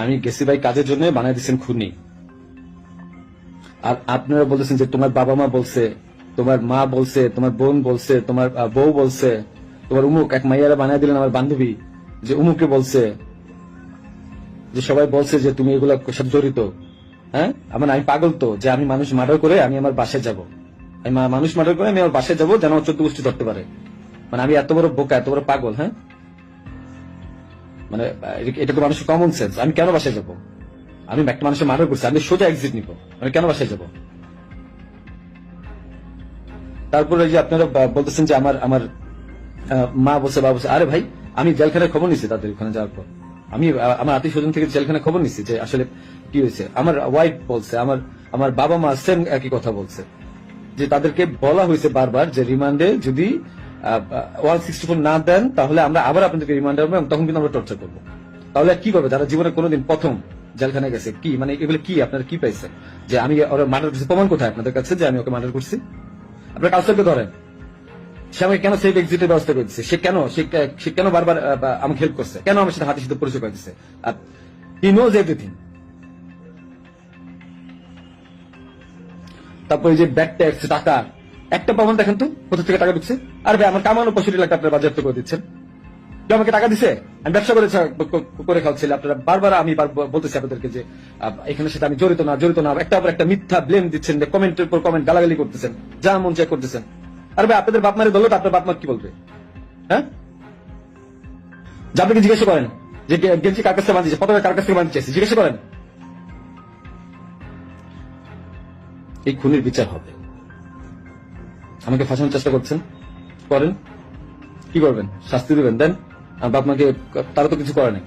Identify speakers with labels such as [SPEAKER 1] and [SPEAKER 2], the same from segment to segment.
[SPEAKER 1] আমি গেছি ভাই কাজের জন্য, বানাই দিচ্ছেন খুনি। আর আপনারা বলতেছেন যে তোমার বাবা মা বলছে, তোমার মা বলছে, তোমার বোন বলছে, তোমার বউ বলছে, তোমার উমুক এক মাইয়ারা বানাই দিলেন আমার বান্ধবী, যে উমুকে বলছে, যে সবাই বলছে যে তুমি এগুলা সব জড়িত। হ্যাঁ, আমি পাগল তো, যে আমি মানুষ মার্ডার করে আমি আমার বাসায় যাব, আমি মানুষ মার্ডার করে আমি আমার বাসায় যাবো যেন 14 গোষ্ঠী ধরতে পারে। মানে আমি এত বড় বোকা, এত বড় পাগল? হ্যাঁ, মানে এটা তো মানুষের কমন সেন্স। আমি কেন বাসায় যাব? আমি একটা মানুষের মার্ডার করছি, আমি সোজা এক্সিট নিব, আমি কেন বাসায় যাব? তারপরে যে আপনারা বলতেছেন যে আমার আমার মা বলছে, বাবা বলছে। আরে ভাই, আমি জেলখানায় খবর নিছি তাদের ওখানে যাওয়ার পর। আমি আমার আত্মীয় স্বজন থেকে জেলখানায় খবর নিছি যে আসলে কি হয়েছে। আমার ওয়াইফ বলছে, আমার আমার বাবা মা সেম একই কথা বলছে, যে তাদেরকে বলা হয়েছে বারবার যে রিমান্ডে যদি 164 না দেন তাহলে আমরা আবার আপনাদেরকে রিমান্ডে আনবো এবং তখন কিন্তু আমরা টর্চার করবো। তাহলে কি করবে যারা জীবনে কোনোদিন প্রথম জেলখানায় গেছে? কি মানে এগুলো কি আপনারা কি পাইছেন? যে আমি ওরা মার্ডার করছি, প্রমাণ কোথায় আপনাদের কাছে যে আমি ওকে মার্ডার করছি? আপনার কাউসারকে ধরেন, সে আমাকে কেন সেফ এক্সিটের ব্যবস্থা করে দিচ্ছে? সে কেন বারবার আমাকে হেল্প করছে? কেন আমার সাথে হাতের সাথে পরিচয় করে দিচ্ছে? He knows everything. তারপরে যে ব্যাগ ট্যাক্স, টাকা, একটা প্রমাণ দেখেন তো কোথা থেকে টাকা ঢুকছে? আর ভাই, আমার কামানো 65 লাখ আপনারা বাজেয়াপ্ত করে দিচ্ছেন। কেউ আমাকে টাকা দিছে? আমি ব্যবসা করে খাওয়াচ্ছি। আপনারা বারবার আমি বলতেছি আপনাদেরকে যে এখানে সাথে আমি জড়িত না, জড়িত না। একটা পর একটা মিথ্যা ব্লেম দিচ্ছেন, কমেন্টের পর কমেন্ট গালাগালি করতেছেন, যা মন চায় করতেছেন। আর ভাই, আপনাদের বাপ মারে ধরলো তো আপনার বাপ মা কি বলবে? হ্যাঁ, যে আপনাকে জিজ্ঞাসা করেন যে গেঞ্জি কার কাছ থেকে বাঁধিয়েছে, পতাকা কার কাছ থেকে বাঁধিয়েছে, জিজ্ঞাসা করেন। এই খুনির বিচার হবে। আমাকে ফাঁসানোর চেষ্টা করছেন, করেন, কি করবেন? শাস্তি দেবেন, দেন। আর বাপ মাকে তারা তো কিছু করে নাই।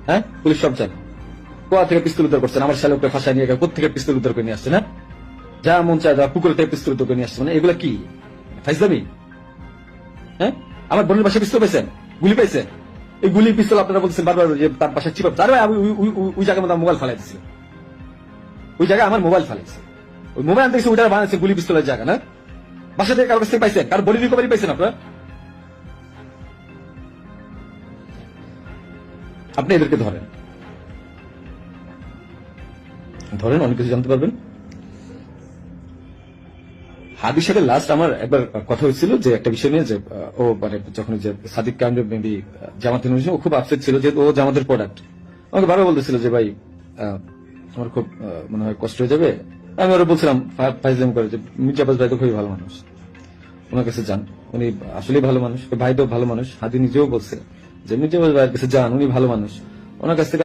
[SPEAKER 1] হ্যাঁ, পুলিশ সব জানে। কোয়া থেকে পিস্তল উদ্ধার করছেন, আমার শালককে ফাঁসায় নিয়ে কোথা থেকে পিস্তল উদ্ধার করে নিয়ে আসছেন? হ্যাঁ, যা মন চায় যা পুকুর থেকে পিস্তল উদ্ধার করে নিয়ে আসছে। মানে এগুলা কি ফাইজলামি? হ্যাঁ, আমার বোনের বাসায় পিস্তল পাইছেন, গুলি পাইছেন। এই গুলি পিস্তল আপনারা বলছেন বারবার যে তার বাসায় চিপ। তার আমি ওই জায়গার মধ্যে মোবাইল ফালাই দিচ্ছিল, ওই জায়গায় আমার মোবাইল ফালাইছে। ওই মোবাইল আনতে গেছে, ওইটা বানাচ্ছে গুলি পিস্তলের জায়গা না? বাসা থেকে কারোর কাছ থেকে পাইছেন? কারো বডি রিকভারি পাইছেন আপনারা? আপনি এদেরকে ধরেন, ধরেন, অনেক কিছু জানতে পারবেন। হাদির সাথে লাস্ট আমার একবার কথা হয়েছিল যে একটা বিষয় নিয়ে, যে ও মানে যখন যে সাদিক কান্ড মেবি জামাতের ও খুব আপসেট ছিল যে ও জামাতের প্রোডাক্ট। আমাকে বারবার বলতেছিল যে ভাই আমার খুব মনে হয় কষ্ট হয়ে যাবে। আমি ওরা বলছিলাম ফাইজলাম করে যে মির্জা আব্বাস ভাই তো খুবই ভালো মানুষ, ওনার কাছে যান, উনি আসলেই ভালো মানুষ। ভাই তো ভালো মানুষ, হাদি নিজেও বলছে যে মির্জা আব্বাস ভাইয়ের কাছে যান, উনি ভালো মানুষ, ওনার কাছ থেকে